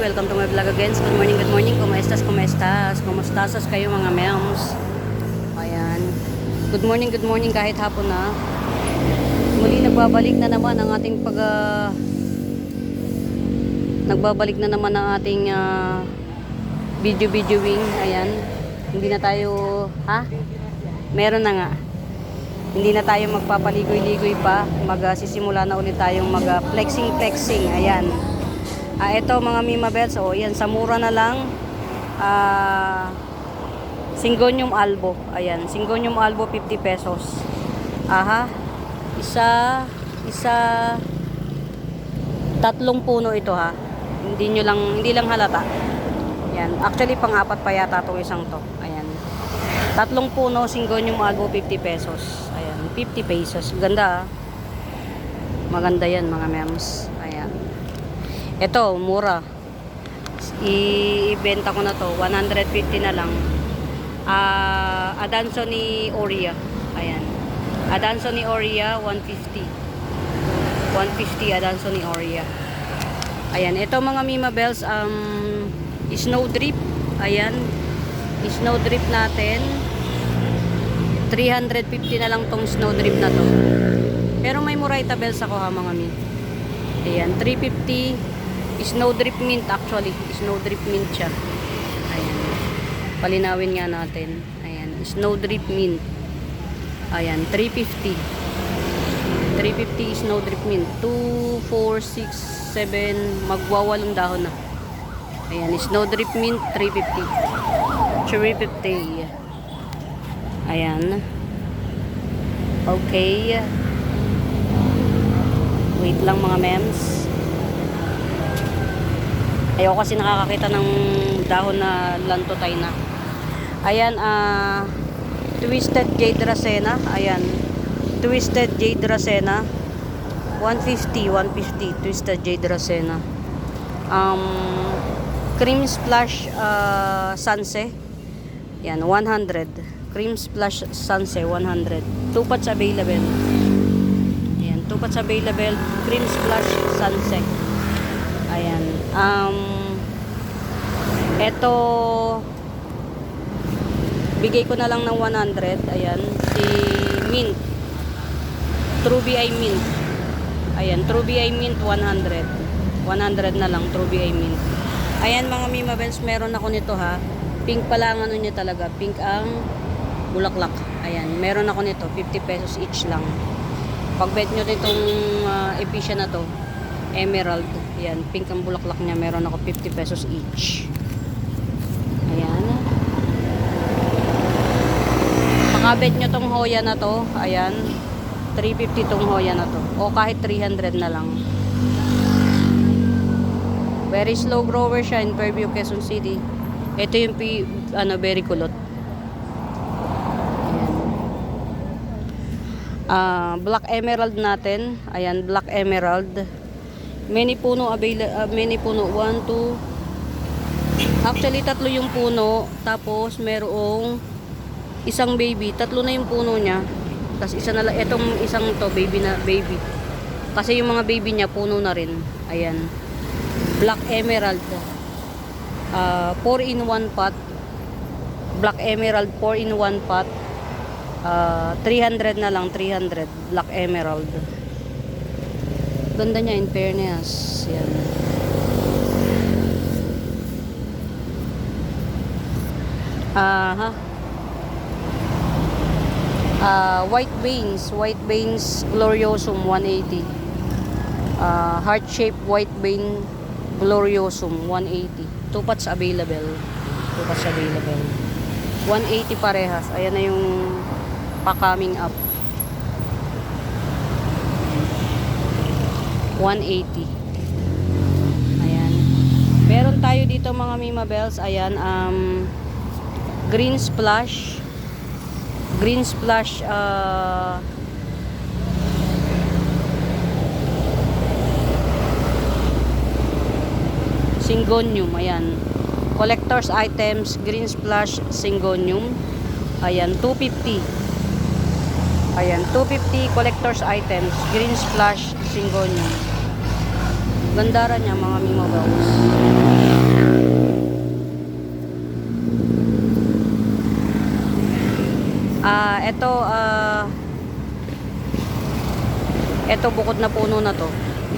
welcome to my vlog again. Good morning. Kumuestas kayo mga mems? Ayan. Good morning kahit hapon na. Muli nagbabalik na naman ang ating videoing. Ayan. Hindi na tayo, meron na nga. Hindi na tayo magpapaligoy-ligoy pa. Magsisimula na ulit tayong flexing. Ayan. Ito mga Mima Bells, yan sa mura na lang. Syngonium albo. Ayan, Syngonium albo 50 pesos. Isa tatlong puno ito Hindi lang halata. Ayan, actually pang-apat pa yata itong isang to. Ayan. Tatlong puno Syngonium albo 50 pesos. Ayan, 50 pesos. Ganda Maganda yan mga mems. Ayan. Ito, mura. Ibenta ko na to. 150 na lang. Adansonii aurea. Ayan. Adansonii aurea, 150. 150 Adansonii aurea. Ayan. Ito mga Mima Bells, snow drip. Ayan. Snow drip natin. 350 na lang tong snow drip na to. Pero may Murayta Bells ako mga mi. Ayan. 350. Snow drip mint actually. Snow drip mint siya. Ayan. Palinawin nga natin. Ayan. Snow drip mint. Ayan. 350. 350 snow drip mint. 2, 4, 6, 7. Magwawalong dahon na. Ayan. Snow drip mint. 350. 350. Ayan. Okay. Wait lang mga mems. Ayaw kasi nakakakita ng dahon na lantotay na. Ayan, Twisted Jade Dracena. Ayan, Twisted Jade Dracena. 150 Twisted Jade Dracena. Cream Splash Sunset. Yan, 100. Cream Splash Sunset, 100. 2 pots available. Ayan, 2 pots available. Cream Splash Sunset. Ayan. Ito bigay ko na lang ng 100. Ayan. Si Mint. True BI Mint. Ayan. True BI Mint 100. 100 na lang. True BI Mint. Ayan mga Mima Bells. Meron ako nito Pink pala ang ano niya talaga. Pink ang bulaklak. Ayan. Meron ako nito. 50 pesos each lang. Pag bet nyo nitong episya na to. Emerald. Ayan, pink ang bulaklak niya. Meron ako 50 pesos each. Ayan. Pakabet nyo tong Hoya na to. Ayan. 350 tong Hoya na to. O kahit 300 na lang. Very slow grower siya in Fairview, Quezon City. Ito yung very kulot. Ayan. Black Emerald natin. Ayan, Black Emerald. Many puno 1, 2. Actually tatlo yung puno, tapos merong isang baby. Tatlo na yung puno niya. Tapos isa na lang etong isang to baby. Kasi yung mga baby niya puno na rin. Ayan. Black Emerald. 4 in 1 pot. Black Emerald 4 in 1 pot. 300 na lang, 300 Black Emerald. Ganda niya in fairness. Yan. White veins gloriosum 180. Heart shape white vein gloriosum 180. 2 pots available. 180 parehas. Ayan na yung pa-coming up. 180. Ayan. Meron tayo dito mga Mima Bells. Ayan. Green Splash. Syngonium. Ayan. Collector's items. Green Splash Syngonium. Ayan. 250. Ayan. 250 collector's items. Green Splash Syngonium. Gandara niya mga Mima Bells. Ito bukod na puno na to.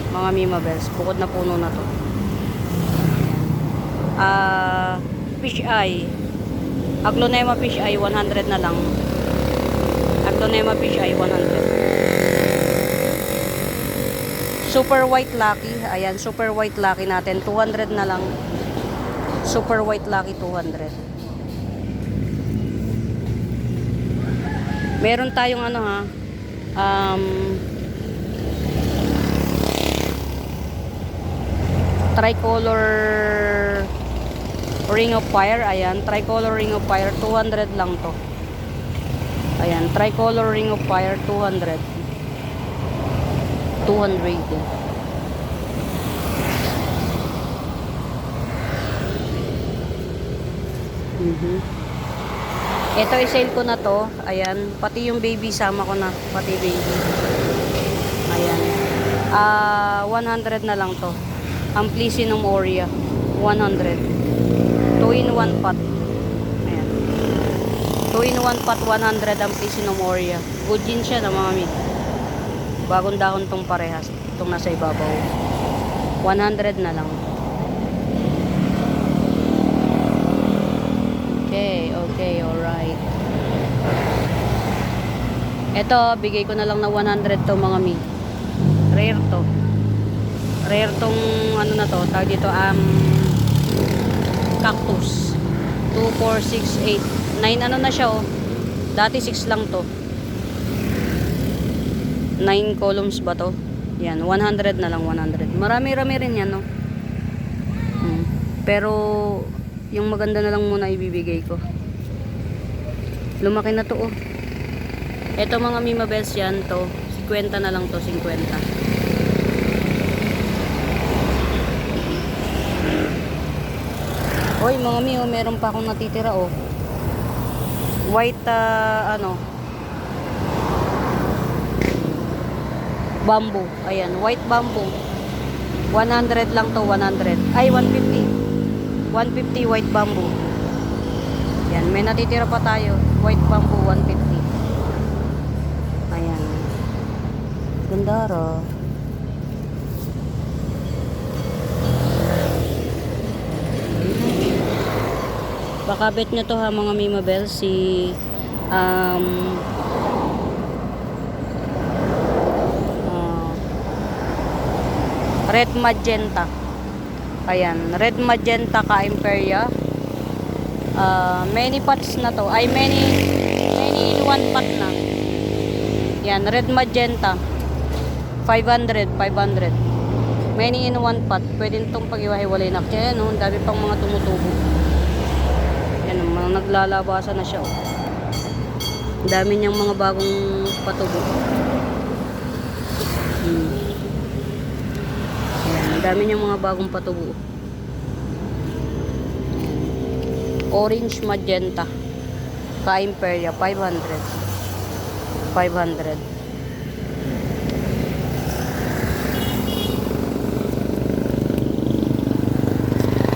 Mga Mima Bells, bukod na puno na to. Fish eye. Aglonema fish eye, 100 na lang. Aglonema fish eye, 100. Super white lucky. Ayan, super white lucky natin. 200 na lang. Super white lucky, 200. Meron tayong ano ha. Tricolor ring of fire. Ayan, tricolor ring of fire, 200 lang to. Ayan, tricolor ring of fire, 200. 200. Ito i-sale ko na to. Ayan, pati yung baby sama ko na, pati baby. Ayan. 100 na lang to. Amplicynum aurea, 100. 2 in 1 pot. Ayan. 2 in 1 pot, 100 Amplicynum aurea. Good din siya na mami. Bagong dahon tong parehas. Itong nasa ibabaw. 100 na lang. Okay, alright. Ito, bigay ko na lang na 100 to mga mi. Rare to. Rare tong ano na to. Tawag dito, cactus. 2, 4, 6, 8. 9 ano na siya oh. Dati 6 lang to. 9 columns ba to? Yan, 100 na lang, 100. Marami-rami rin yan, no? Pero, yung maganda na lang muna ibibigay ko. Lumaki na to, oh. Ito mga Mima Bells yan, to. 50 na lang to, 50. Hoy, mga mi, oh, meron pa akong natitira, oh. White, bamboo. Ayan, white bamboo. 100 lang to, 100. Ay, 150. 150 white bamboo. Ayan, may natitira pa tayo. White bamboo, 150. Ayan. Ganda, baka bet nyo to ha mga Mima Bells, si red magenta. Ayan, red magenta ka Imperia. Many pots na to. Ay, many in one pot na. Yan, red magenta. 500. Many in one pot. Pwede itong pag-iwahiwalay na. Kaya no, dami pang mga tumutubo. Yan, mga naglalabasan na siya. Oh. Dami niyang mga bagong patubo. Yan, dami niyang mga bagong patubo. Orange magenta. Ka Imperia, 500.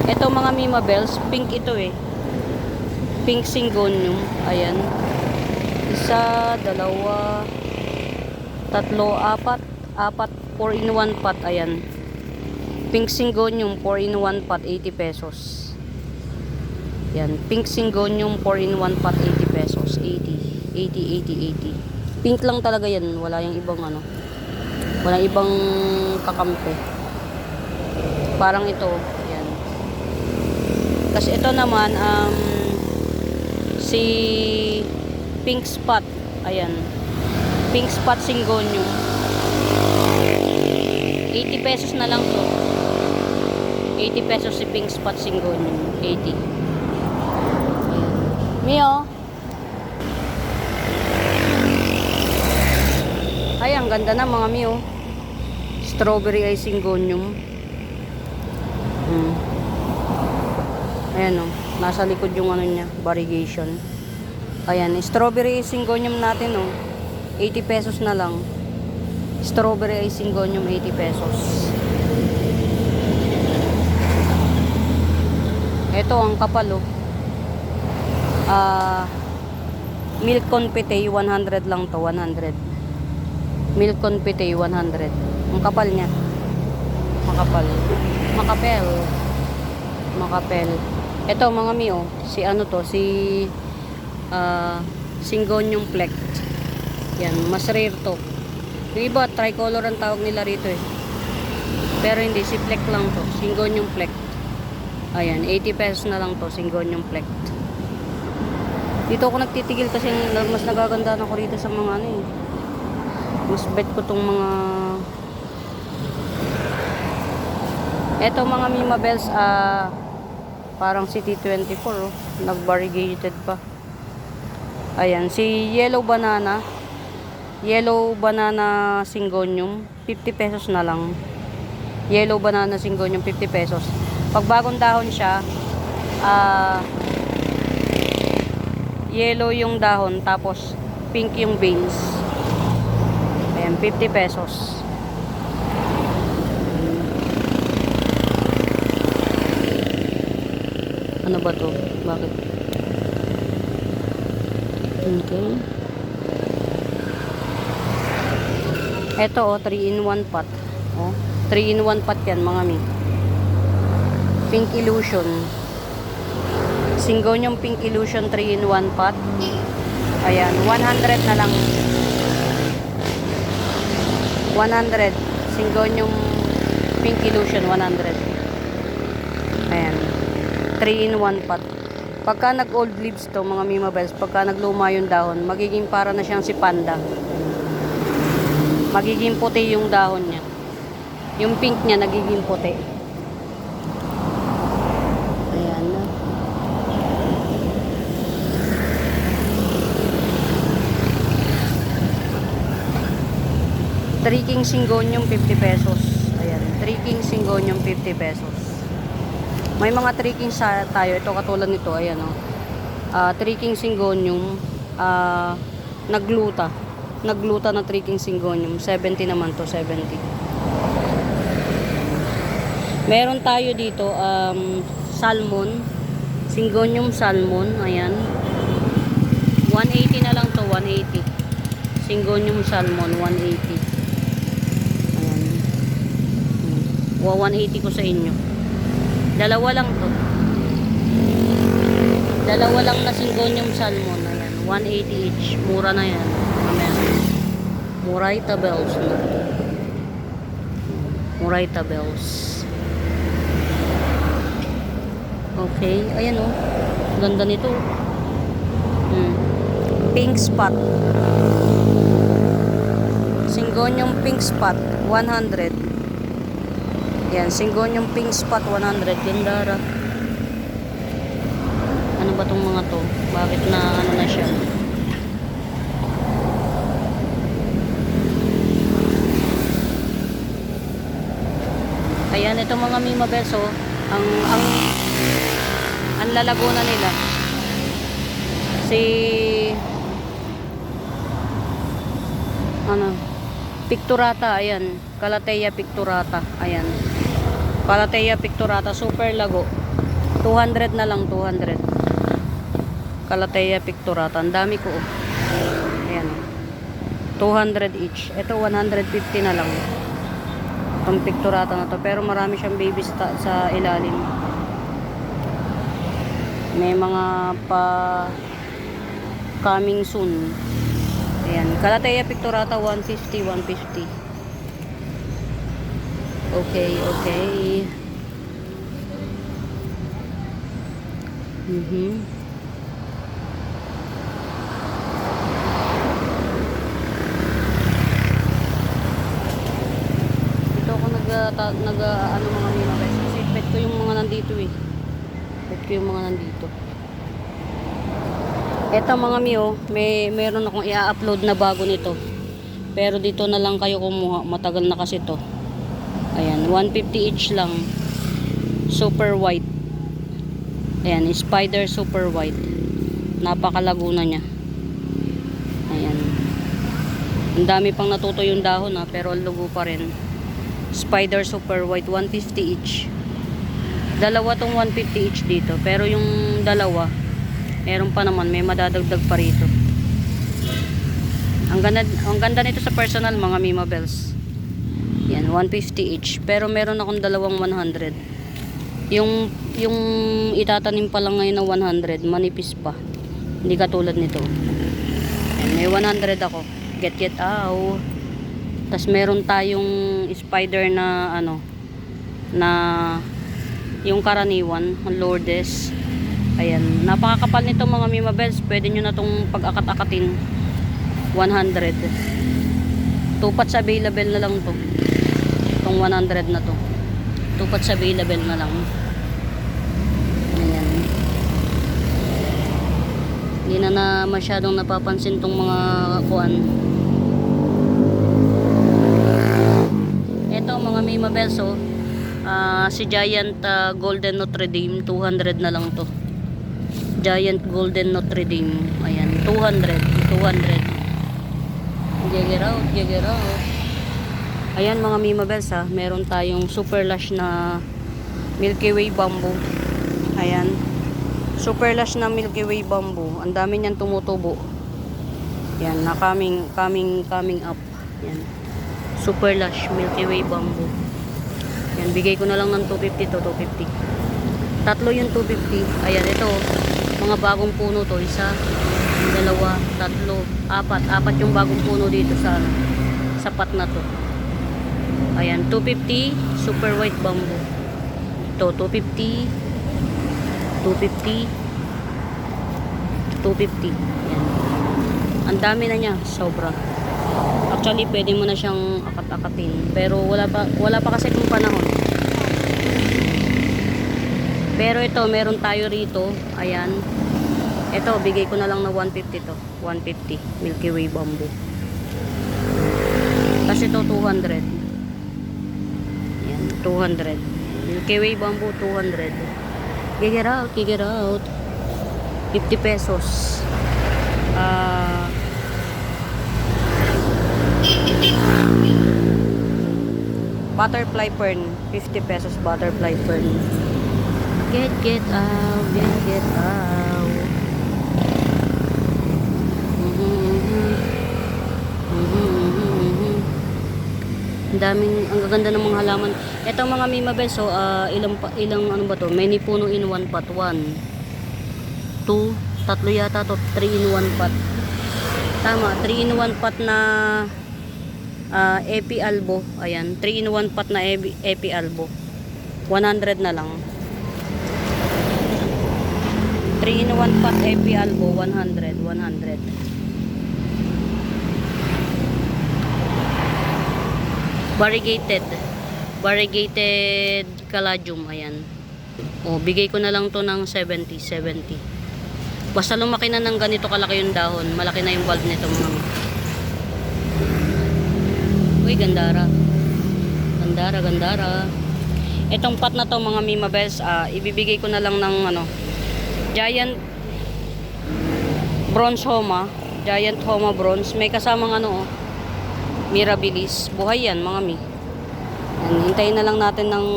Ito mga Mima Bells, pink ito eh. Pink Syngonium. Ayan. Isa, dalawa, tatlo, apat, 4 in 1 pot. Ayan. Pink Syngonium, 4 in 1 pot, 80 pesos. Yan, pink Syngonium 4 in 1 pot, 80 pesos. 80. Pink lang talaga yan, wala yung ibang ano. Wala ibang kakampi. Parang ito, yan. Kasi ito naman si pink spot. Ayan. Pink spot Syngonium. 80 pesos na lang to. 80 pesos si pink spot Syngonium. 80. Mio. Ay, ang ganda na mga Mio. Strawberry ay Syngonium. Ayan o. Nasa likod yung ano niya. Variegation. Ayan. Strawberry ay Syngonium natin o. 80 pesos na lang. Strawberry ay Syngonium 80 pesos. Ito ang kapal o. Milk confite 100 lang to, 100. Milk confite 100. Ang kapal niya. Makapal. Makapel. Makapel. Ito mga mi, oh, si ano to, si Syngonium plect. Yan, mas rare to. Yung iba, tricolor ang tawag nila rito eh. Pero hindi, si plect lang to. Syngonium plect. Ayan, 80 pesos na lang to, Syngonium plect. Dito ako nagtitigil kasi mas nagagandaan ako rito sa mga ano eh. Mas bet ko tong mga... Eto mga Mima Bells, parang City 24, oh. Nag-variegated pa. Ayan, si Yellow Banana. Yellow Banana Syngonium, 50 pesos na lang. Yellow Banana Syngonium, 50 pesos. Pag bagong dahon siya, yellow yung dahon, tapos pink yung veins. Ayan, 50 pesos. Ano ba to? Bakit? Okay. Ito, oh, 3-in-1 pot. Oh, 3-in-1 pot yan, mga mi. Pink Illusion. Syngonium Pink Illusion 3-in-1 pot. Ayan, 100 na lang. 100. Syngonium Pink Illusion 100. Ayan. 3-in-1 pot. Pagka nag-old leaves to, mga Mima Bells, pagka nagluma yung dahon, magiging para na siyang si panda. Magiging puti yung dahon niya. Yung pink niya nagiging puti. Ayan na. Three King Syngonium 50 pesos. Ayan, 3 King Syngonium 50 pesos. May mga 3 Kings tayo. Ito katulad nito, ayan oh. 3 King Syngonium, nagluta. Nagluta na 3 King Syngonium. 70 naman to, 70. Meron tayo dito, salmon. Syngonium salmon, ayan. 180 na lang to, 180. Syngonium salmon, 180. Ayan. 180 ko sa inyo. Dalawa lang to. Dalawa lang na Syngonium salmon. Ayan, 180 each. Mura na yan. Amen. Murayta bells. Murayta bells. Okay. Ayan oh. Ganda nito. Pink spot. Syngonium pink spot. 100. Yan, Syngonium pink spot 100. Ganda ra. Ano ba tong mga to? Bakit na ano na siya? Ayan, ito mga Mima Bells, oh. Ang lalago na nila. Si ano? Picturata, ayan. Calathea picturata, ayan. Calathea picturata, super lago. 200 na lang, 200. Calathea picturata, ang dami ko, oh. Ayan. 200 each. Ito 150 na lang. Itong picturata na to, pero marami siyang babies sa ilalim. May mga pa coming soon. Ayan, Calathea picturata 150, 150. Okay, okay. Dito ako ano mga Mima Bells. Kasi bet ko yung mga nandito eh. Bet ko yung mga nandito. Eto mga Mio, meron akong i-upload na bago nito. Pero dito na lang kayo kumuha. Matagal na kasi to. Ayan, 150 each lang. Super white. Ayan, spider super white. Napakalago na niya. Ayan. Ang dami pang natuto yung dahon ha, pero ang lugo pa rin. Spider super white, 150 each. Dalawa tong 150 each dito. Pero yung dalawa, meron pa naman, may madadagdag pa rito. Ang ganda nito sa personal mga Mima Bells. Yan, 150 each. Pero meron akong dalawang 100. Yung itatanim pa lang ngayon na 100, manipis pa. Hindi katulad nito. Yan, may 100 ako. Get out. Tapos meron tayong spider na ano, na yung karaniwan, Lourdes. Ayan, napakakapal nito mga Mima Bells. Pwede nyo na itong pag-akat-akatin. 100. 2 pots available na lang to. Itong 100 na to. 2 pots available na lang. Ayan. Hindi na masyadong napapansin tong mga kuan. Ito mga Mima Bells, oh. Si Giant Golden Notre Dame, 200 na lang to. Giant Golden Notre Dame. Ayan, 200. Get out. Ayan mga Mima Bells, ha. Meron tayong super lush na Milky Way bamboo. Ayan. Super lush na Milky Way bamboo. Ang dami niyan tumutubo. Yan, na coming up. Yan. Super lush Milky Way bamboo. Yan, bigay ko na lang ng 250 to, 250. Tatlo yung 250. Ayan, ito. Mga bagong puno to. Isa, dalawa, tatlo, apat yung bagong puno dito sa pot na to. Ayan, 250 super white bamboo. Ito 250. Ayan. Ang dami na niya, sobra. Actually, pwede mo na siyang akat-akatin, pero wala pa kasi kung panahon. Pero ito, meron tayo rito. Ayan. Ito, bigay ko na lang na 150 to. 150. Milky Way bamboo. Kasi ito, 200. Ayan, 200. Milky Way bamboo, 200. Get out. 50 pesos. Butterfly fern. 50 pesos butterfly fern. Get out. Ang gaganda ng mga halaman. Ito mga Mima Bells, so, ilang ano ba to? Many puno in one pot. 1, 2, tatlo yata to. 3 in one pot. Tama, 3 in one pot na epi albo. Ayan, 3 in one pot na epi albo. 100 na lang. 3 in one pot epi albo, 100. Variegated caladium. Ayan. O, bigay ko na lang to ng 70. Basta lumaki na ng ganito kalaki yung dahon, malaki na yung bulb nito mga. Uy, gandara. Itong pot na to mga Mima Bells, ibibigay ko na lang ng Giant Bronze Homa. Giant Homa Bronze. May kasamang Mirabilis. Buhay yan mga Mi. Yan, hintayin na lang natin ng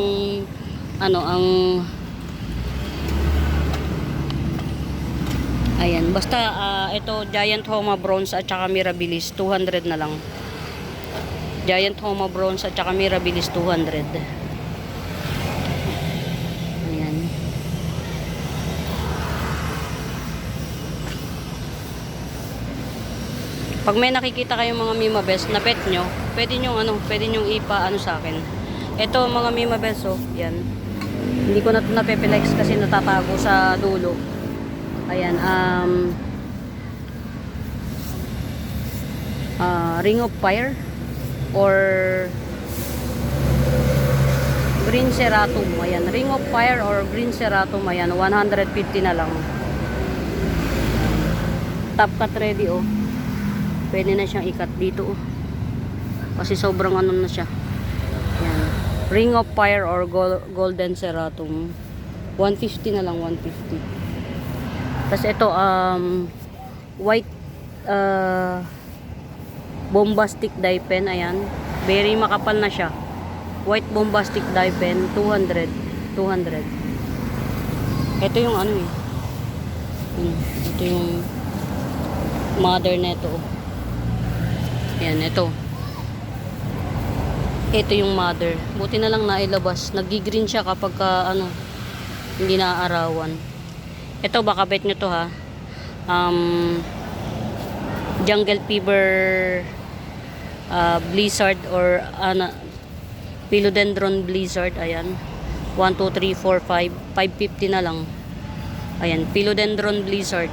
ayan, basta ito Giant Homa Bronze at saka Mirabilis 200 na lang. Giant Homa Bronze at saka Mirabilis 200. Ayan. Pag may nakikita kayong mga Mima Bells na pet nyo, pwede nyo ipa sa akin. Ito mga Mima Bells, oh, yan. Hindi ko na ito napepelex kasi natatago sa dulo. Ayan, Ring of Fire or Green Ceratum. Ayan, Ring of Fire or Green Ceratum. Ayan, 150 na lang. Top cut ready, oh. Pwede na siyang ikat dito, oh. Kasi sobrang na siya. Ayan. Ring of Fire or Golden Ceratum. 150 na lang, 150. Tapos ito, white bombastic dye pen. Ayan. Very makapal na siya. White bombastic dye pen, 200. Ito yung Ito yung mother neto. Ayan, ito. Ito yung mother. Buti na lang nailabas. Nag-green siya kapag hindi naaarawan. Ito, baka bet nyo to ha. Jungle Fever Blizzard or Philodendron Blizzard. Ayan. 1, 2, 3, 4, 5. 550 na lang. Ayan. Philodendron Blizzard.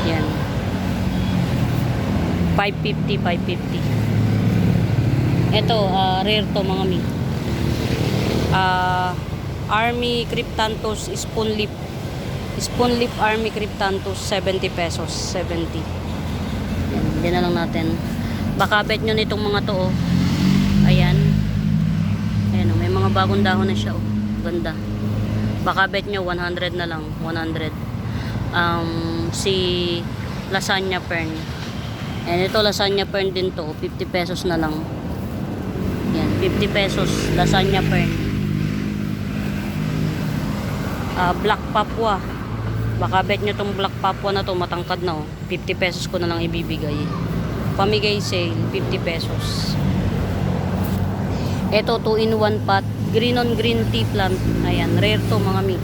Ayan. 550, 550. Ito, rare to mga mi. Army Cryptanthus Spoon Leaf. Spoon Leaf Army Cryptanthus, 70 pesos. 70. Yan na lang natin. Baka bet nyo nitong mga to, oh. Ayan. Ayan, oh, may mga bagong dahon na siya, oh. Ganda. Baka bet nyo 100 na lang. 100. Si Lasagna Fern. Ayan, ito Lasagna Fern din to. 50 pesos na lang. Yan, 50 pesos. Lasagna Fern. Black Papua. Baka bet nyo tong Black Papua na to. Matangkad na, oh. 50 pesos ko na lang ibibigay. Pamigay sale. 50 pesos. Ito, 2-in-1 pot. Green on green tea plant. Ayan, rare to mga mi.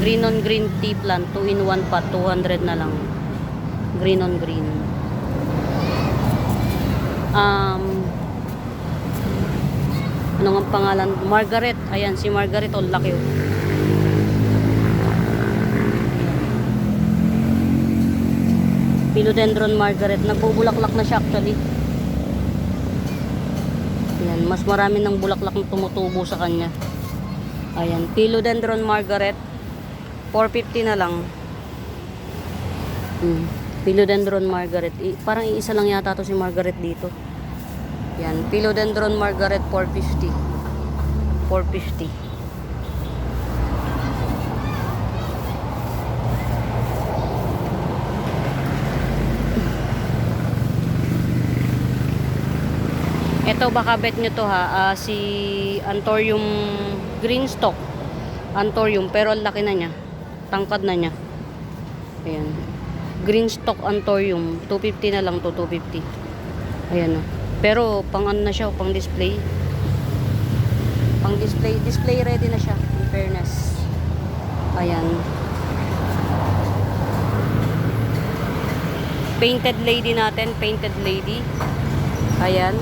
Green on green tea plant. 2-in-1 pot. 200 na lang. Green on green. Ano nga pangalan? Margaret. Ayan, si Margaret. Oh, laki, oh. Philodendron Margaret. Nagbubulaklak na siya actually. Ayan, mas marami ng bulaklak na tumutubo sa kanya. Ayan, Philodendron Margaret. 450 na lang. Philodendron Margaret. Parang iisa lang yata to si Margaret dito. Yan, Philodendron Margaret 450. 450. Ito baka bet nyo to ha. Si Anthurium Greenstock. Anthurium, pero ang laki na niya. Tangkad na niya. Ayan. Greenstock Anthurium. 250 na lang to, 250. Ayan o. Pero pang ano na siya, pang display. Pang display. Display ready na siya. In fairness. Ayan. Painted lady natin. Painted lady. Ayan.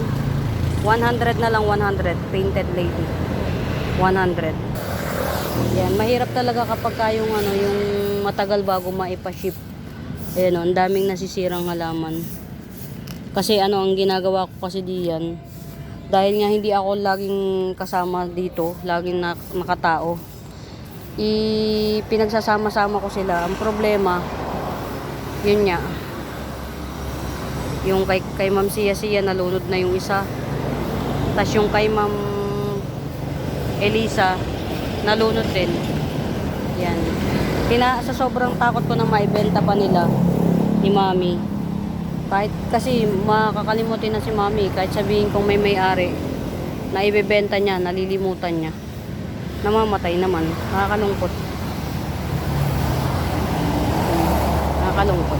100 na lang, 100. Painted lady. 100. Yan, mahirap talaga kapag yung matagal bago maipa-ship. Ayan o, ang daming nasisirang halaman. Kasi ang ginagawa ko kasi diyan, dahil nga hindi ako laging kasama dito, laging nakatao, pinagsasama-sama ko sila. Ang problema, yun nga, yung kay Ma'am Sia nalunod na yung isa. Tas yung kay Ma'am Elisa nalunod din. Yan. Sa sobrang takot ko na maibenta pa nila ni Mami. Kahit kasi makakalimutin na si Mami, kahit sabihin kong may may-ari na ibebenta niya, nalilimutan niya. Namamatay naman. Nakakalungkot. Nakakalungkot.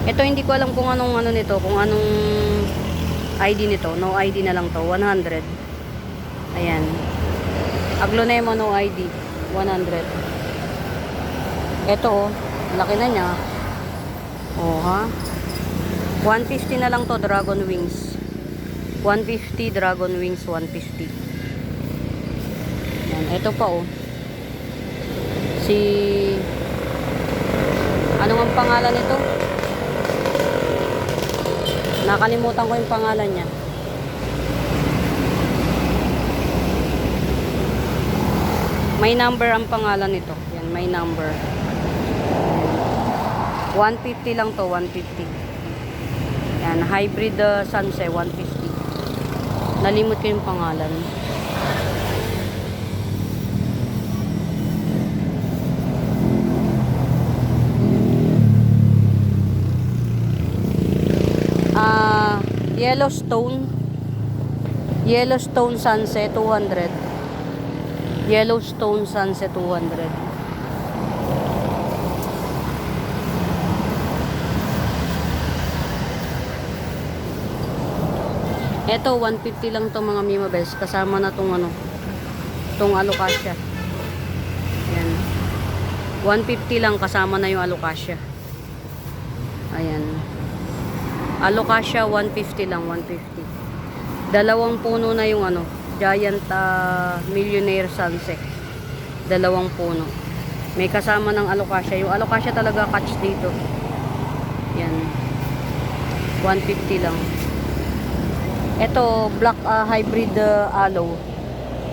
Ito hindi ko alam kung anong nito, kung anong ID nito. No ID na lang to, 100. Ayan. Aglonema no ID, 100. Ito oh, laki na niya. Oh ha. 150 na lang to, Dragon Wings. 150 Dragon Wings, 150. Ayan, ito pa oh. Ano ang pangalan nito? Nakalimutan ko yung pangalan niya. May number ang pangalan nito. Yan, may number. 150 lang to, 150. Yan, hybrid sunset, 150. Nalimot ko yung pangalan. Yellowstone Sunset 200. Yellowstone Sunset 200. Eto, 150 lang to mga Mima Bells. Kasama na tong ano, tong alocasia. Ayan. 150 lang kasama na yung alocasia. Ayan. Alocasia, 150 lang, 150. Dalawang puno na yung ano, giant millionaire sunset. Dalawang puno. May kasama ng alocasia. Yung alocasia talaga catch dito. Yan. 150 lang. Ito, black hybrid aloe.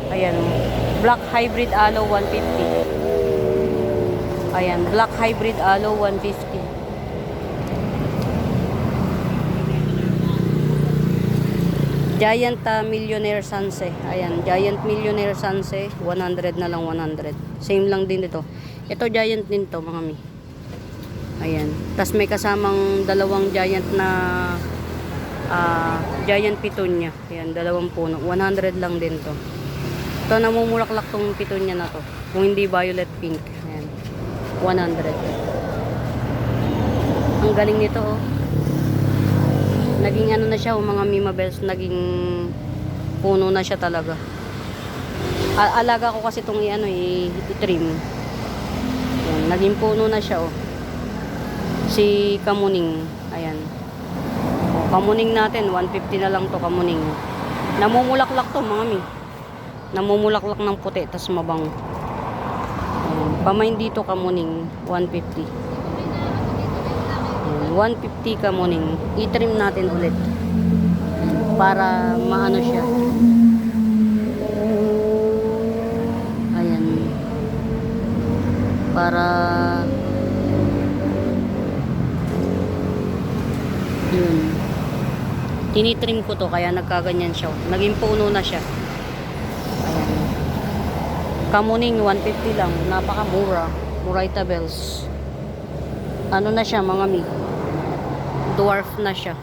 Ayan. Black hybrid aloe, 150. Ayan. Black hybrid aloe, 150. Giant millionaire sunset. Ayan. Giant millionaire sunset, 100 na lang, 100. Same lang din ito. Ito, giant din to mga mi. Ayan. Tapos may kasamang dalawang giant na giant pitunya. Ayan, dalawang puno. 100 lang din to. Ito, namumulaklak tong pitunya na to. Kung hindi violet pink. Ayan. 100. Ang galing nito, oh. Naging ano na siya, oh, mga Mima Bells. Naging puno na siya talaga. Alaga ko kasi itong i-trim. Ayan, naging puno na siya, oh. Si kamuning. Ayan. Kamuning natin, 150 na lang to kamuning. Namumulaklak to mga mi. Namumulaklak ng puti, tas mabango. Pamain dito kamuning, 150. 150 kamuning. I-trim natin ulit. Para maano siya. Ayan. Para yun. Tinitrim ko to kaya nagkaganyan siya. Naging puno na siya. Ayan. Kamuning 150 lang. Napakamura. Muraita Bells. Ano na siya mga mi? Dwarf na siya.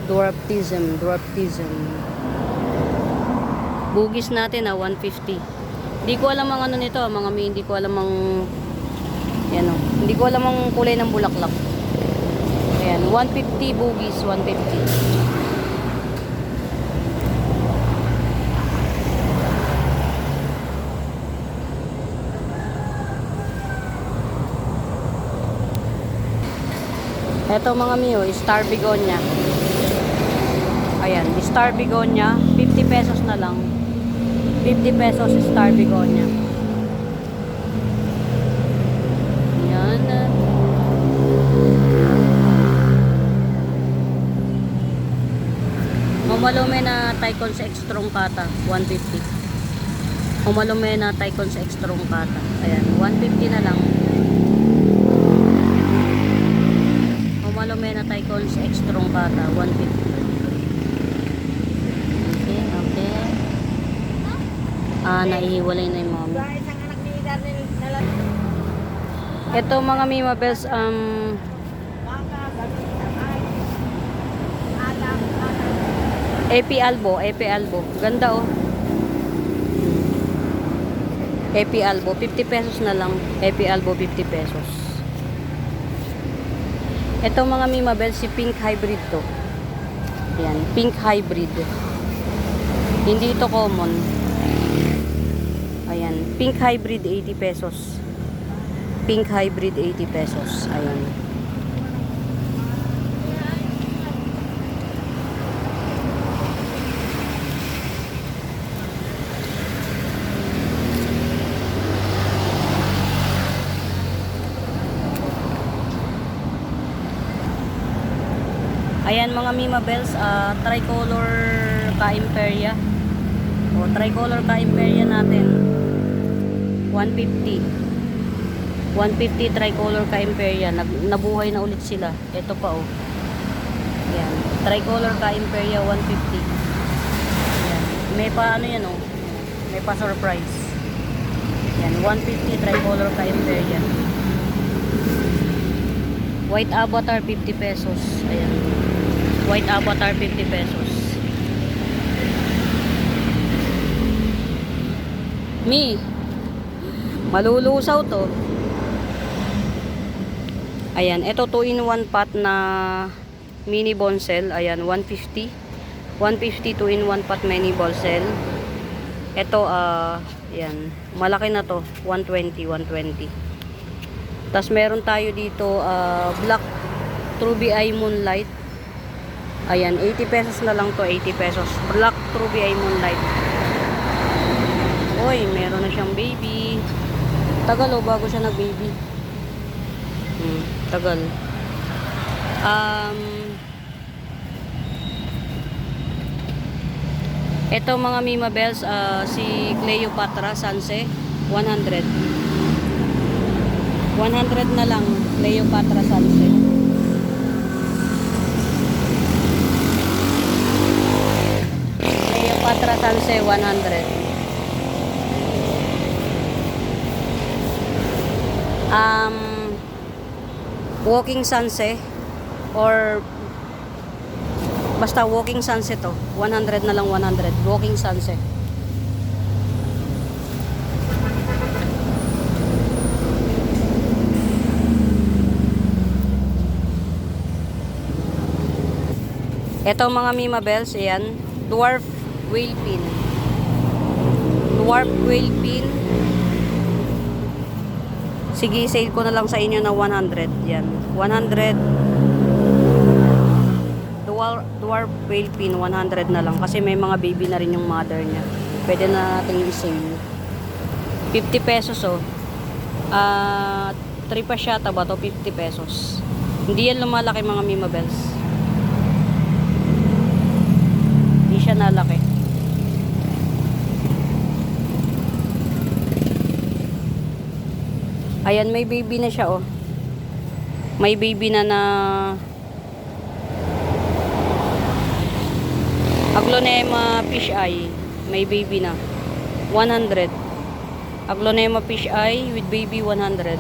Dwarfism. Bugis natin 150. Hindi ko alam ang ano nito mga mi. Hindi ko alam ang yan, oh. Hindi ko alam ang kulay ng bulaklak. Ayan, 150 bugis, 150. Ito mga miyo, star begonia. Ayan, star begonia, 50 pesos na lang. 50 pesos star begonia. Ayan. Umalume na Tycon sa extrong kata, 150. Umalume na Tycon sa extrong kata. Ayan, 150 na lang. Umalume na Tycon sa extrong kata, 150. Okay. Naihiwalay na yung mga. Ito mga Mima Bells, Epi Albo. Ganda, oh. Epi Albo, 50 pesos na lang. Epi Albo, 50 pesos. Ito mga Mima Bells, si pink hybrid to. Ayan, pink hybrid. Hindi ito common. Ayan, pink hybrid, 80 pesos. Pink hybrid, 80 pesos. Ayan. Ayan mga Mima Bells, tricolor ka-imperia. O, tricolor ka-imperia natin. 150. 150 tricolor ka-imperia. Nabuhay na ulit sila. Ito pa, oh. Ayan. Tricolor ka-imperia, 150. Ayan. May pa ano yan, oh. May pa surprise. Ayan, 150 tricolor ka-imperia. White avatar, 50 pesos. Ayan. White avatar, 50 pesos. Malulusaw to. Ayan, ito 2-in-1 pot na mini bonsel. Ayan, 150. 150 2-in-1 pot mini ball cell. Ito, yan. Malaki na to. 120. Tapos meron tayo dito, black Truby Eye Moonlight. Ayan, 80 pesos na lang to. 80 pesos. Black Truby Eye Moonlight. Uy, meron na siyang baby. Tagal o, bago siya nag-baby. Tagal. Ito mga Mima Bells, si Cleopatra Sanse, 100. 100 na lang, Cleopatra Sanse. Cleopatra Sanse, 100. Walking Sanse or basta walking sunset to, 100 na lang, 100 walking sunset. Ito mga Mima Bells, ayan, dwarf whale pin. Dwarf whale pin. Sige, sale ko na lang sa inyo na 100. Yan, 100. Dwarf whale pin, 100 na lang. Kasi may mga baby na rin yung mother niya. Pwede na natin i-sale. 50 pesos oh. 3 pasyata ba to? 50 pesos. Hindi yan lumalaki mga Mima Bells. Hindi siya nalaki. Ayan, may baby na siya oh. May baby na Aglonema fish eye. May baby na. 100. Aglonema fish eye with baby, 100.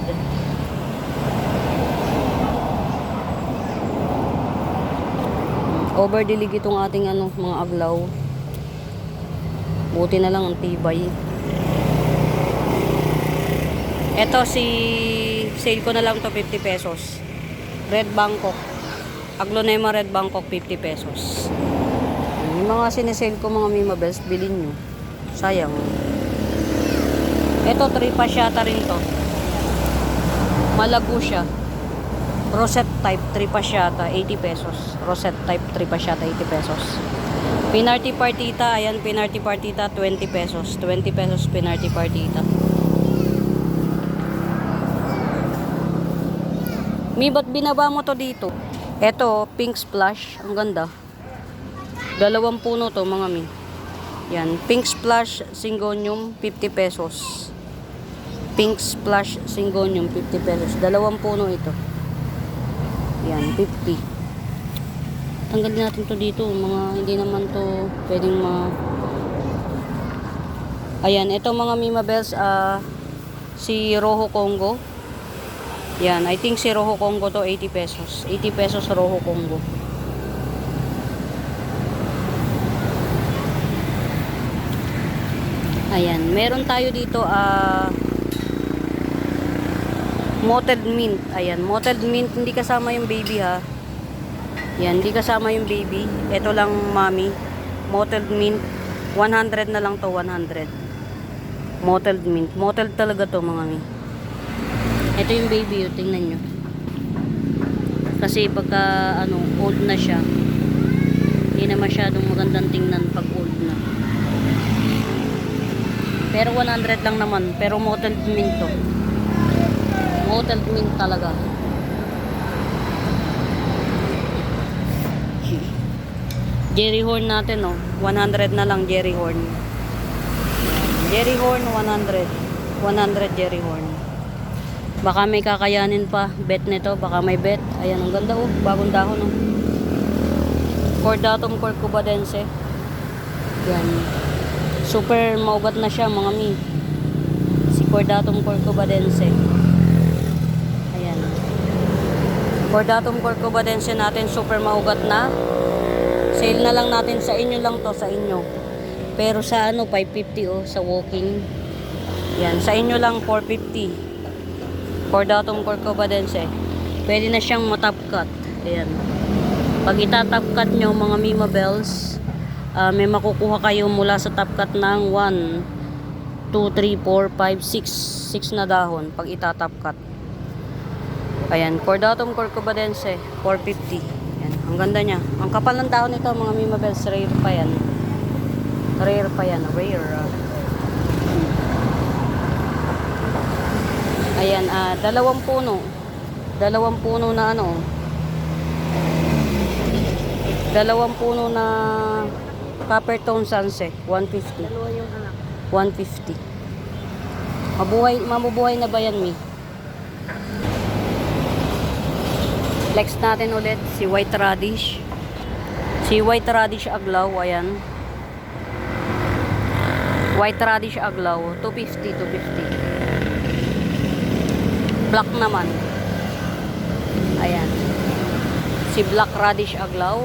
Overdilig itong ating mga aglaw. Buti na lang ang tibay. Ito sale ko na lang to 50 pesos. Red Bangkok. Aglonema Red Bangkok, 50 pesos. Yung mga sinesale ko mga Mima Bells, bilhin nyo. Sayang. Ito 3 pasyata rin to. Malago siya. Rosette type 3 pasyata, 80 pesos. Rosette type 3 pasyata, 80 pesos. Pinarty partita, ayan, pinarty partita, 20 pesos. 20 pesos pinarty partita. Mi, ba't binaba mo to dito? Eto, pink splash. Ang ganda. 2 puno to mga mi. Yan, pink splash syngonium, 50 pesos. Pink splash syngonium, 50 pesos. 2 puno ito. Yan, 50. Tanggalin natin to dito. Mga hindi naman to pwedeng Ayan, ito mga Mima Bells, si Rojo Congo. Yan, I think si Rojo Congo to 80 pesos. 80 pesos Rojo Congo. Ayan, meron tayo dito mottled mint. Ayan, mottled mint, hindi kasama yung baby ha. Yan, hindi kasama yung baby. Ito lang mami. Mottled mint, 100 na lang to, 100. Mottled mint. Mottled talaga to mga mi. Ito yung baby, tingnan nyo. Kasi pagka old na siya, hindi na masyadong magandang tingnan pag old na. Pero 100 lang naman. Pero mottled mint to. Mottled mint talaga. Jerry horn natin oh. 100 na lang Jerry horn. Jerry horn 100. 100 Jerry horn. Baka may kakayanin pa bet nito, baka may bet. Ayan, ang ganda oh, bagong dahon oh. Cordatum corcubadense. Yan. Super maugat na siya mga mi. Si Cordatum corcubadense. Ayan. Cordatum corcubadense natin, super maugat na. Sale na lang natin sa inyo lang to, sa inyo. Pero sa 550 oh, sa walking. Yan, sa inyo lang 450. Cordatum corcubadense. Pwede na siyang matop cut. Ayan. Pag itatop cut nyo mga Mima Bells, may makukuha kayo mula sa top cut ng 1, 2, 3, 4, 5, 6 na dahon pag itatop cut. Ayan, Cordatum corcovadense, 450. Ayan, ang ganda niya. Ang kapal ng dahon nito mga Mimabels, rare pa yan. Rare pa yan, rare. Ayan, dalawang puno. Dalawang puno na ano. Dalawang puno na Coppertone Sunset, 150. Dalawa yung anak. 150. Mabubuhay na ba yan, Mi? Flex natin ulit si white radish. Si white radish aglaw, ayan. White radish aglaw, 250, 250. Black naman. Ayan. Si black radish aglaw.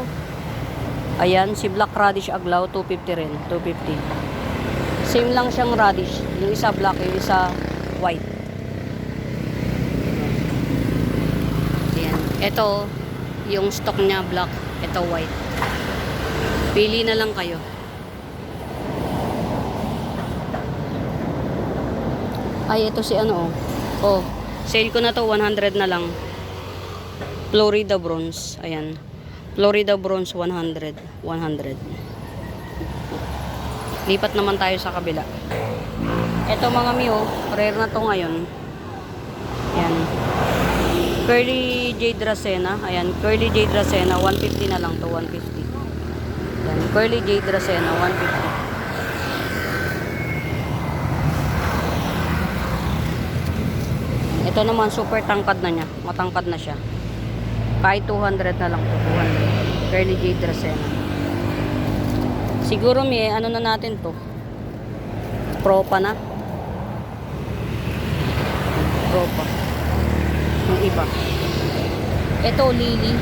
Ayan, si black radish aglaw, 250 rin, 250. Same lang siyang radish. Yung isa black, yung isa white. Ayan. Ito, yung stock niya black, ito white. Pili na lang kayo. Ay, ito si ano, oh. Sale ko na to, 100 na lang. Florida bronze, ayan. Florida bronze, 100. 100. Lipat naman tayo sa kabila. Ito mga Mio, rare na to ngayon. Ayan. Curly Jade Dracena. Ayan, Curly Jade Dracena, 150 na lang to, 150. Ayan, Curly Jade Dracena, 150. Ito naman, super tangkad na niya. Matangkad na siya. Kahit 200 na lang to, 200. Curly Jade Dracena. Siguro may ano na natin to. Propa na. Propa. Yung iba. Ito, lily.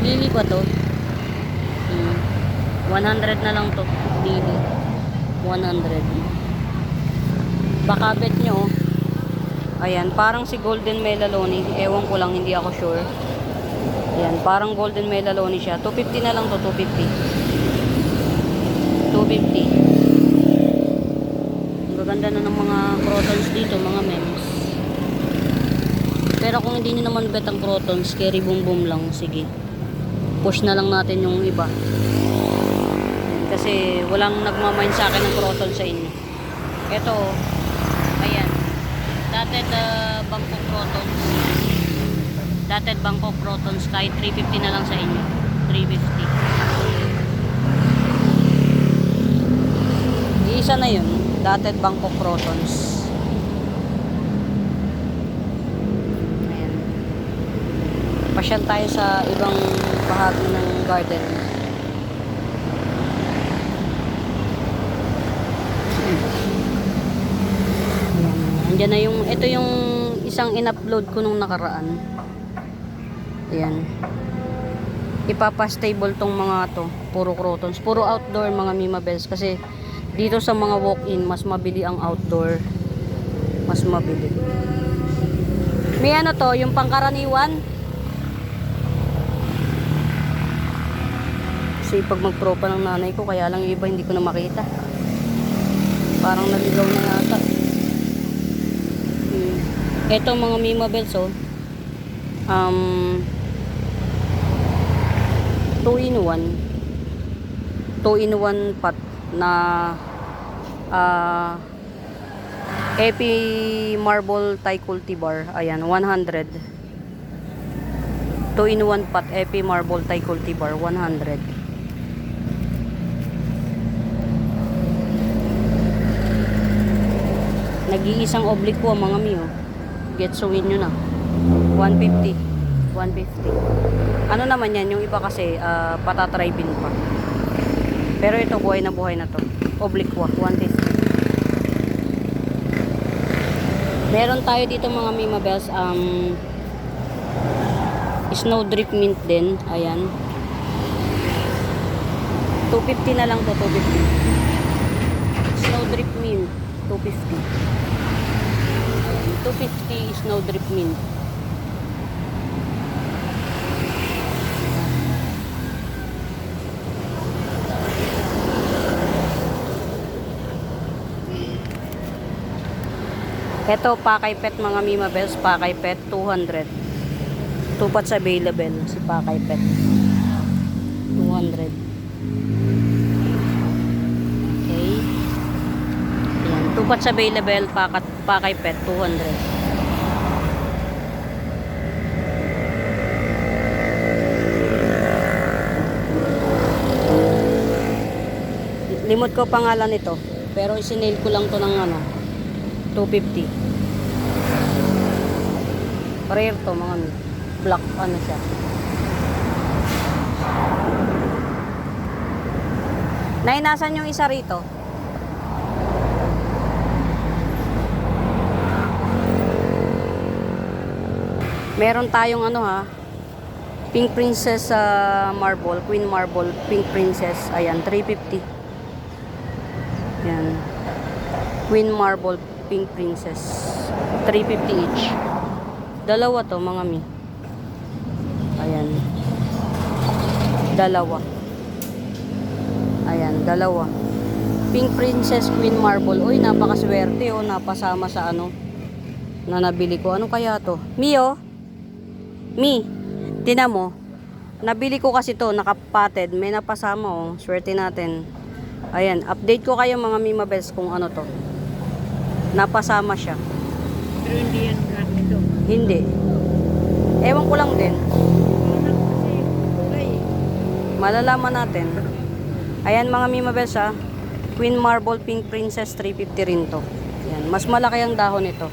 Lily ba to? 100 na lang to. Lily. 100. Baka bet nyo. Ayan, parang si Golden Melaloni. Ewan ko lang, hindi ako sure. Ayan, parang Golden Melaloni siya. 250 na lang to, 250. 250. Ang gaganda na ng mga crotons dito, mga mems. Pero kung hindi nyo naman bet ang crotons, carry boom boom lang, sige. Push na lang natin yung iba. Kasi walang nagmamind sa akin ng crotons sa inyo. Ito, ayan. Dated Bangkok crotons. Dated Bangkok crotons, kahit 350 na lang sa inyo. 350. Isa na yun, dated Bangkok crotons. Ayan. Pasyal tayo sa ibang bahagi ng garden. Andiyan na yung, ito yung isang in-upload ko nung nakaraan. Ayan. Ipapa-stable tong mga to, puro crotons, puro outdoor mga Mimabels, kasi dito sa mga walk-in, mas mabili ang outdoor. Mas mabili. May ano to, yung pangkaraniwan. Kasi pag magpropa ng nanay ko, kaya lang yung iba hindi ko na makita. Parang naligaw na yata. Eto mga Mimabels, oh. 2-in-1. 2-in-1 pot na Epi Marble Thai Cultivar. Ayan, 100. 2-in-1 pot Epi Marble Thai Cultivar, 100. Nag-iisang oblique po mga Mio. Getsuin nyo na. 150. 150. Ano naman yan, yung iba kasi patatribin pa. Pero ito buhay na to. Obliqua, 150. Meron tayo dito mga Mimabels, Snowdrip Mint din. Ayan. 250 na lang to, 250. Snowdrip Mint, 250. 250 Snowdrip Mint. Ito, Pakay Pet mga Mima Bells. Pakay Pet, 200. 2 pots available si Pakay Pet. 200. Okay. Ayan, 2 pots available, Pakay Pet, 200. Limot ko pangalan nito. Pero isinail ko lang to ng ano, 250. Rare to mga black ano siya. Nay, nasan yung isa rito? Meron tayong ano ha, Pink Princess marble, Queen Marble, Pink Princess. Ayan, 350. Yan. Queen Marble, Pink Princess. 350 each. Dalawa to mga mi. Ayan. Dalawa. Ayan, dalawa. Pink Princess, Queen Marble. Uy, napakaswerte oh. Napasama sa ano na nabili ko. Ano kaya to? Mi oh. Mi. Tingnan mo. Nabili ko kasi to, nakapatted. May napasama oh. Swerte natin. Ayan, update ko kayo mga Mima Bells kung ano to. Napasama siya. Pero hindi yan brand nito. Hindi. Ewan ko lang din. Kasi kulay. Malalaman natin. Ayan mga Mima Bells ha. Queen Marble Pink Princess 350 rin to. Ayan, mas malaki ang dahon ito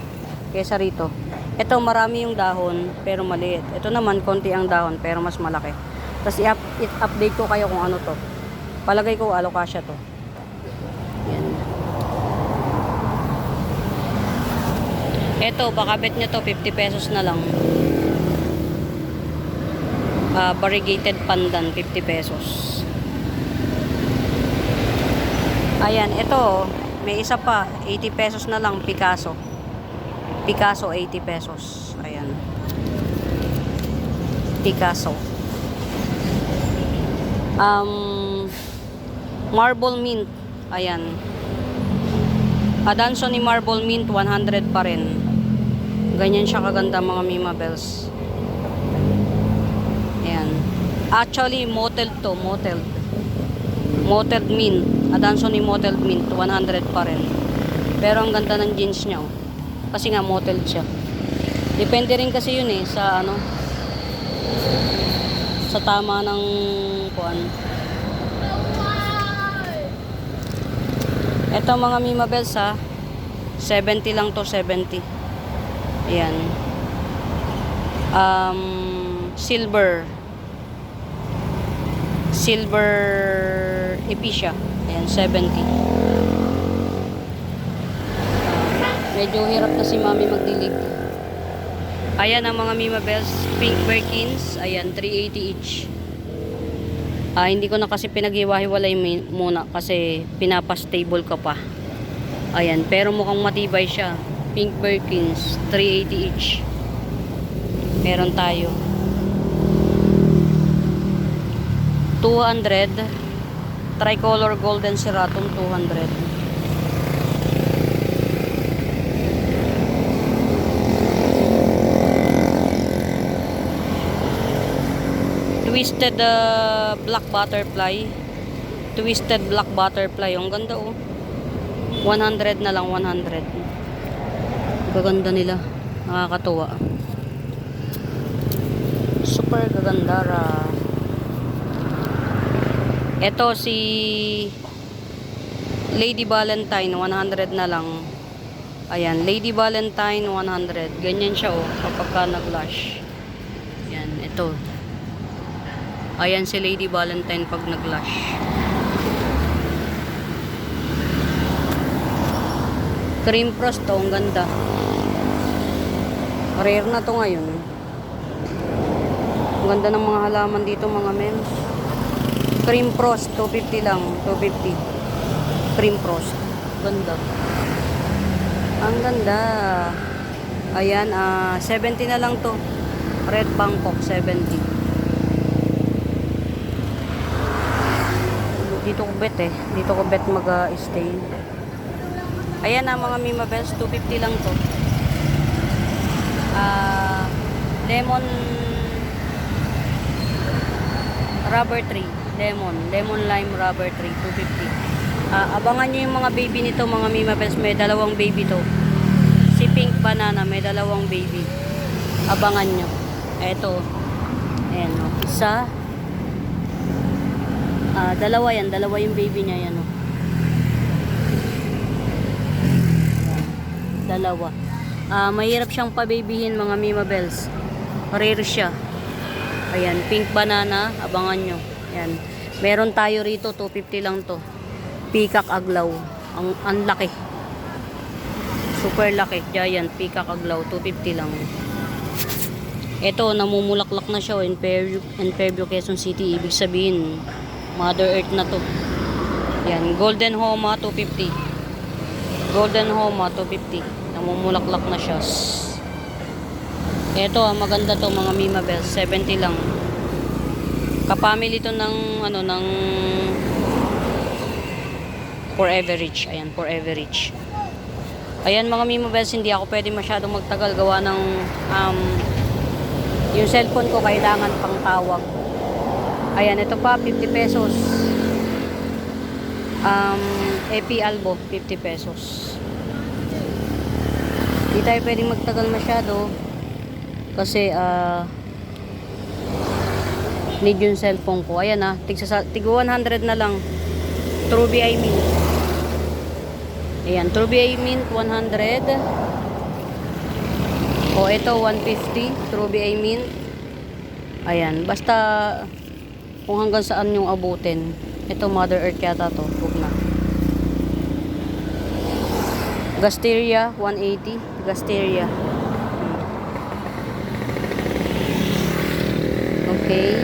kaysa rito. Ito marami yung dahon pero maliit. Ito naman konti ang dahon pero mas malaki. Tapos i-update ko kayo kung ano to. Palagay ko alokasya to. Yan. Ito, baka bet nyo to, 50 pesos na lang. Variegated pandan, 50 pesos. Ayan, ito, may isa pa, 80 pesos na lang, Picasso. Picasso, 80 pesos. Ayan. Picasso. Marble Mint. Ayan. Adanson ni Marble Mint, 100 pa rin. Ganyan siya kaganda mga Mima Bells. Ayan. Actually, moteled to. Moteled. Moteled Mint. Adanson ni Moteled Mint, 100 pa rin. Pero ang ganda ng jeans niya. Oh. Kasi nga moteled siya. Depende rin kasi yun eh. Sa ano. Sa tama ng kuan. Ito mga Mima Bells ha. 70 lang to, 70. Ayan. Silver. Silver Epicia. Ayan, 70. Medyo hirap na si Mami magdilig. Ayan ang mga Mima Bells. Pink Birkins. Ayan, 380 each. Hindi ko na kasi pinaghiwa-hiwalay muna kasi pinapastable ka pa. Ayan, pero mukhang matibay siya. Pink Birkins, 380 each. Meron tayo. 200. Tricolor Golden Ceraton, 200. Twisted black butterfly. Twisted black butterfly. Ang ganda oh. 100 na lang, 100. Gaganda nila. Nakakatuwa. Super gaganda ra. Ito si Lady Valentine, 100 na lang. Ayan, Lady Valentine, 100. Ganyan siya oh, kapag ka nag-blush. Ayan, ito. Ayan si Lady Valentine pag nag-blush. Cream frost to, ang ganda. Rare na to ngayon. Ang ganda ng mga halaman dito mga men. Cream frost, 250 lang, 250. Cream frost. Ganda. Ang ganda. Ayan, 70 na lang to. Red Bangkok, 70. Dito ko bet eh. Dito ko bet mag-stay. Ayan na mga Mima Bells, 250 lang to. Lemon rubber tree. Lemon lime rubber tree, 250. Abangan nyo yung mga baby nito, mga Mima Bells. May dalawang baby to. Si pink banana, may dalawang baby. Abangan nyo. Eto. Ayan, o. Isa. Dalawa yan. Dalawa yung baby niya. Yan, o. Dalawa. Mahirap siyang pababyhin, mga Mima Bells. Rare siya. Ayan, pink banana. Abangan nyo. Ayan. Meron tayo rito. 250 lang to. Peacock aglaw. Ang laki. Super laki. Giant. Peacock aglaw. 250 lang. Ito, namumulaklak na siya in Fairview, Quezon City. Ibig sabihin, Mother Earth na to. Yan. Golden Homa, 250. Golden Homa, 250. Namumulaklak na siya. Ito, maganda to, mga Mima Bells. 70 lang. Kapamily to ng, ng Forever Rich. Ayan, Forever Rich. Ayan, mga Mima Bells, hindi ako pwede masyadong magtagal gawa ng yung cellphone ko kailangan pang tawag. Ayan, ito pa 50 pesos. Epi Albo 50 pesos. Hindi tayo pwedeng magtagal masyado kasi need yung cellphone ko. Ayan, tig 100 na lang. Truby I Mint. Ayan, Truby I Mint 100. O ito 150, Truby I Mint. Ayan, basta kung hanggang saan yung abutin. Ito Mother Earth yata to, huwag na. Gasteria 180, Gasteria. Okay.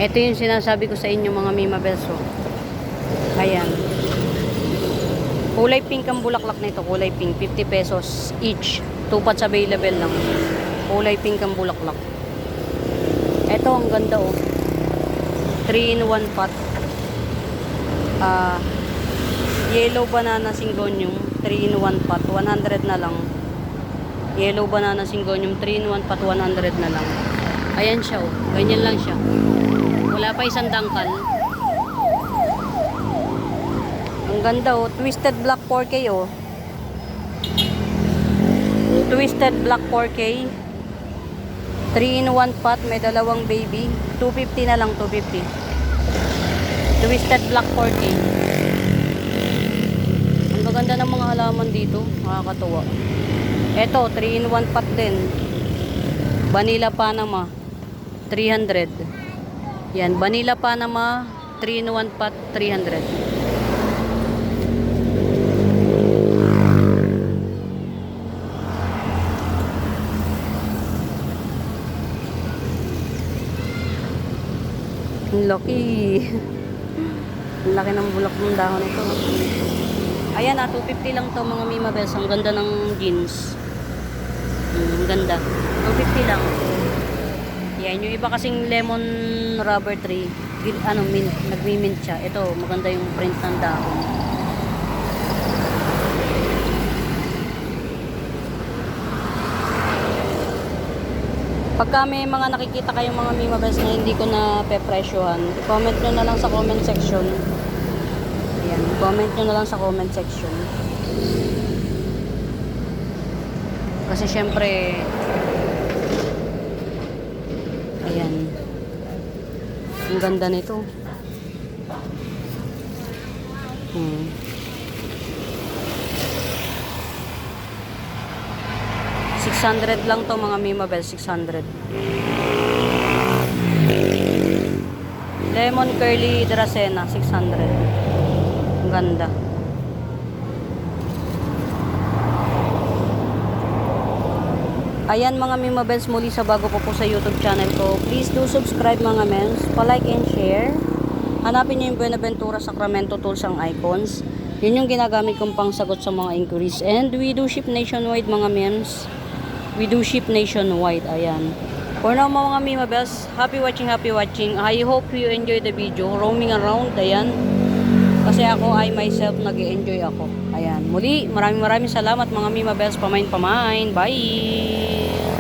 Ito yung sinasabi ko sa inyo, mga Mima Bells. Ayan. Kulay pink ang bulaklak nito. Kulay pink. 50 pesos each. 2 pots available lang. Kulay pink ang bulaklak. Ito ang ganda, 3 in 1 pot. Yellow banana syngonium. 3 in 1 pot. 100 na lang. Yellow banana syngonium. 3 in 1 pot. 100 na lang. Ayan siya, ganyan lang siya. Wala pa isang dangkal. Ang ganda, Twisted Black 4K, Twisted Black 4K. 3 in 1 pot, may dalawang baby. 250 na lang, 250. Twisted Black 4K. Ang gaganda ng mga halaman dito. Nakakatuwa. Eto, 3 in 1 pot din. Vanilla Panama. 300. Yan, Vanilla Panama, 3 in 1 pot, 300. Ang laki. Ang laki ng bulak ng dahon nito. Ayan, 250 lang to, mga Mima Bells. Ang ganda ng jeans. Ang ganda. 250 lang. Yan, yung iba kasing lemon rubber tree, mint, nagmi-mint siya. Ito, maganda yung print ng dahon. Pagka may mga nakikita kayong mga Mima Bells na hindi ko na pepresyohan, comment nyo na lang sa comment section. Ayan, comment nyo na lang sa comment section. Kasi syempre, ayan. Ang ganda nito. 600 lang to, mga Mima Bells. 600. Lemon Curly Dracena. 600. Ang ganda. Ayan, mga Mima Bells, muli sa bago po sa YouTube channel ko. Please do subscribe, mga Mems. Pa-like and share. Hanapin nyo yung Buenaventura Sacramento Tools ang icons. Yun yung ginagamit kong pang sagot sa mga inquiries. And we do ship nationwide, mga Mems. We do ship nationwide. Ayan. For now mga Mima Bells, happy watching, happy watching. I hope you enjoy the video. Roaming around, ayan. Kasi ako, I myself, nag-enjoy ako. Ayan. Muli, maraming salamat mga Mima Bells. Pamain. Bye!